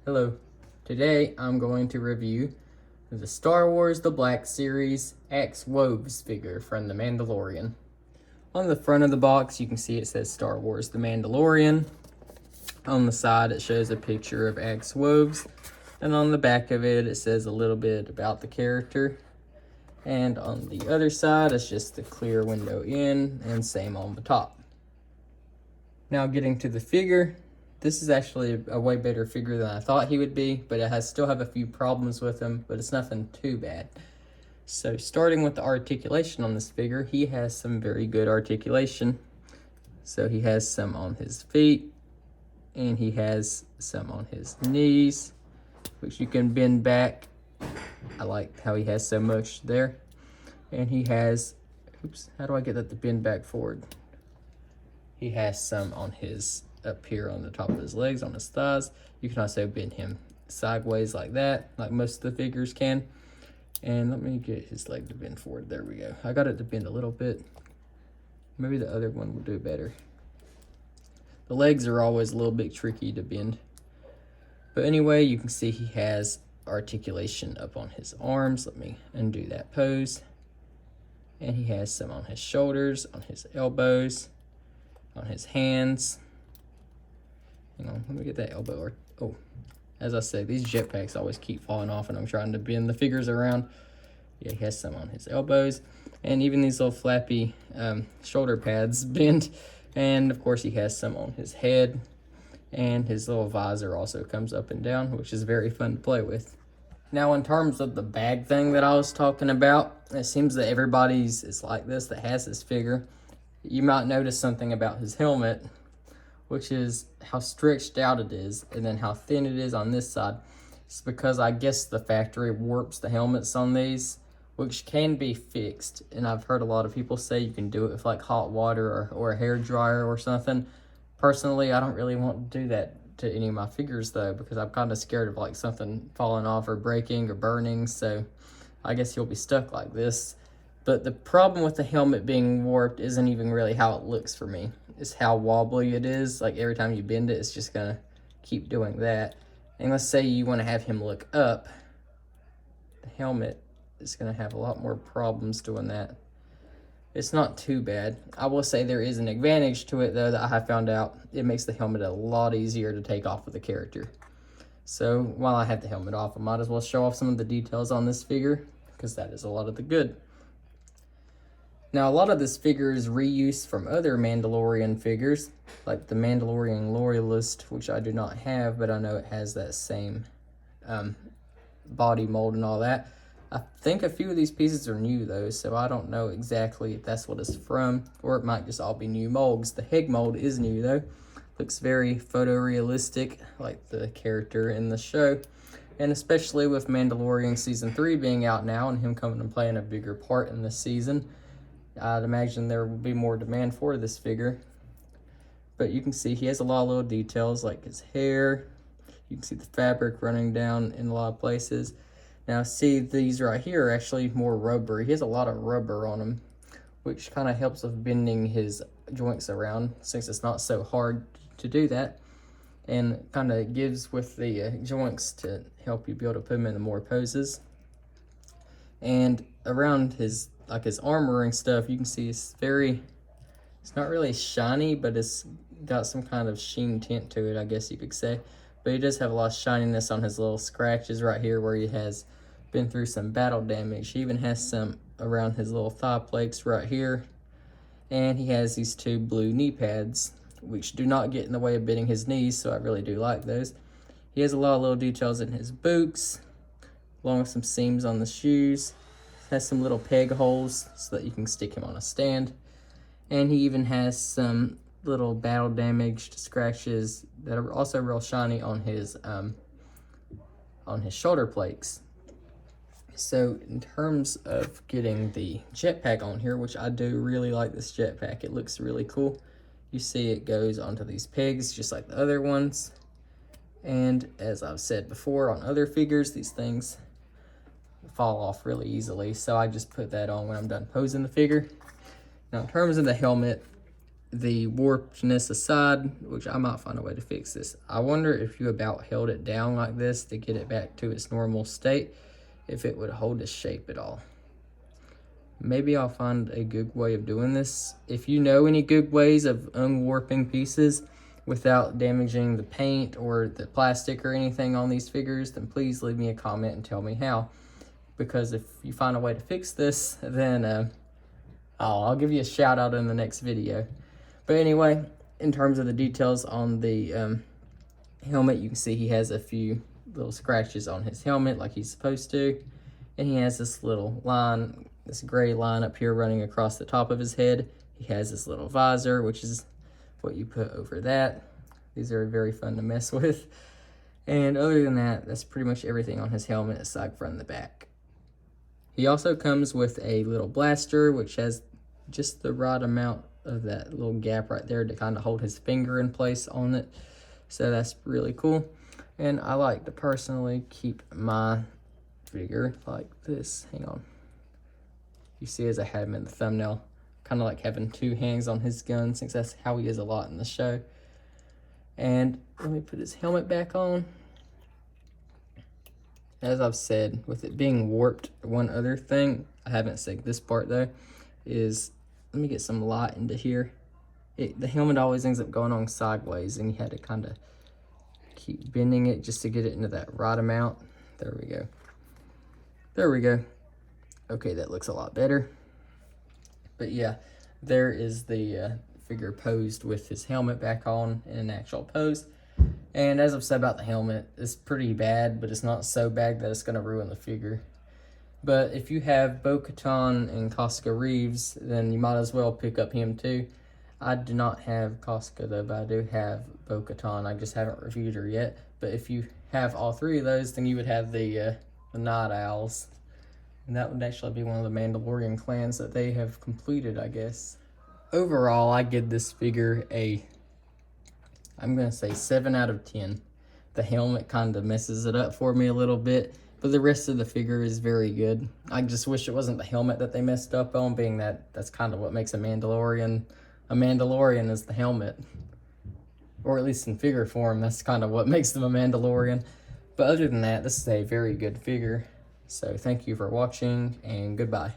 Hello. Today I'm going to review the Star Wars The Black Series X Woves figure from The Mandalorian. On the front of the box you can see it says Star Wars The Mandalorian. On the side it shows a picture of X Woves, and on the back of it it says a little bit about the character. And on the other side it's just the clear window in, and same on the top. Now getting to the figure, this is actually a way better figure than I thought he would be, but it still have a few problems with him, but it's nothing too bad. So starting with the articulation on this figure, he has some very good articulation. So he has some on his feet, and he has some on his knees, which you can bend back. I like how he has so much there. And he has, how do I get that to bend back forward? He has some on his up here on the top of his legs, on his thighs. You can also bend him sideways like that, like most of the figures can. And let me get his leg to bend forward. There we go. I got it to bend a little bit. Maybe the other one will do better. The legs are always a little bit tricky to bend. But anyway, you can see he has articulation up on his arms. Let me undo that pose. And he has some on his shoulders, on his elbows, on his hands. Hang on, let me get that elbow. Oh, as I say, these jetpacks always keep falling off and I'm trying to bend the figures around. Yeah, he has some on his elbows, and even these little flappy shoulder pads bend. And of course he has some on his head, and his little visor also comes up and down, which is very fun to play with. Now in terms of the bag thing that I was talking about, it seems that everybody's is like this that has this figure. You might notice something about his helmet, which is how stretched out it is, and then how thin it is on this side. It's because I guess the factory warps the helmets on these, which can be fixed. And I've heard a lot of people say you can do it with like hot water or a hair dryer or something. Personally, I don't really want to do that to any of my figures though, because I'm kind of scared of like something falling off or breaking or burning. So I guess you'll be stuck like this. But the problem with the helmet being warped isn't even really how it looks for me. It's how wobbly it is. Like every time you bend it, it's just gonna keep doing that. And let's say you want to have him look up, the helmet is gonna have a lot more problems doing that. It's not too bad. I will say there is an advantage to it though that I have found out. It makes the helmet a lot easier to take off with the character. So while I have the helmet off, I might as well show off some of the details on this figure, because that is a lot of the good. Now, a lot of this figure is reuse from other Mandalorian figures, like the Mandalorian Loyalist, which I do not have, but I know it has that same body mold and all that. I think a few of these pieces are new, though, so I don't know exactly if that's what it's from, or it might just all be new molds. The head mold is new, though. Looks very photorealistic, like the character in the show. And especially with Mandalorian Season 3 being out now and him coming and playing a bigger part in this season, I'd imagine there will be more demand for this figure. But you can see he has a lot of little details like his hair. You can see the fabric running down in a lot of places. Now see, these right here are actually more rubber. He has a lot of rubber on him, which kind of helps with bending his joints around, since it's not so hard to do that. And kind of gives with the joints to help you be able to put him in more poses. And around his armor and stuff, you can see it's not really shiny, but it's got some kind of sheen tint to it, I guess you could say. But he does have a lot of shininess on his little scratches right here where he has been through some battle damage. He even has some around his little thigh plates right here. And he has these two blue knee pads, which do not get in the way of bending his knees, so I really do like those. He has a lot of little details in his boots, along with some seams on the shoes. Has some little peg holes so that you can stick him on a stand. And he even has some little battle damaged scratches that are also real shiny on his shoulder plates. So in terms of getting the jetpack on here, which I do really like this jetpack, it looks really cool. You see it goes onto these pegs just like the other ones. And as I've said before on other figures, these things fall off really easily, so I just put that on when I'm done posing the figure. Now in terms of the helmet, the warpedness aside, which I might find a way to fix this. I wonder if you about held it down like this to get it back to its normal state, if it would hold its shape at all. Maybe I'll find a good way of doing this. If you know any good ways of unwarping pieces without damaging the paint or the plastic or anything on these figures, then please leave me a comment and tell me how. Because if you find a way to fix this, then I'll give you a shout out in the next video. But anyway, in terms of the details on the helmet, you can see he has a few little scratches on his helmet like he's supposed to. And he has this little line, this gray line up here running across the top of his head. He has this little visor, which is what you put over that. These are very fun to mess with. And other than that, that's pretty much everything on his helmet aside from the back. He also comes with a little blaster, which has just the right amount of that little gap right there to kind of hold his finger in place on it. So that's really cool. And I like to personally keep my figure like this. Hang on. You see as I have him in the thumbnail, kind of like having two hands on his gun, since that's how he is a lot in the show. And let me put his helmet back on. As I've said, with it being warped, one other thing, I haven't said this part though, is, let me get some light into here. The helmet always ends up going on sideways, and you had to kind of keep bending it just to get it into that right amount. There we go. There we go. Okay, that looks a lot better. But yeah, there is the figure posed with his helmet back on in an actual pose. And as I've said about the helmet, it's pretty bad, but it's not so bad that it's going to ruin the figure. But if you have Bo-Katan and Casca Reeves, then you might as well pick up him too. I do not have Casca though, but I do have Bo-Katan. I just haven't reviewed her yet. But if you have all three of those, then you would have the Night Owls. And that would actually be one of the Mandalorian clans that they have completed, I guess. Overall, I give this figure I'm going to say 7 out of 10. The helmet kind of messes it up for me a little bit, but the rest of the figure is very good. I just wish it wasn't the helmet that they messed up on, being that that's kind of what makes a Mandalorian is the helmet. Or at least in figure form, that's kind of what makes them a Mandalorian. But other than that, this is a very good figure. So thank you for watching, and goodbye.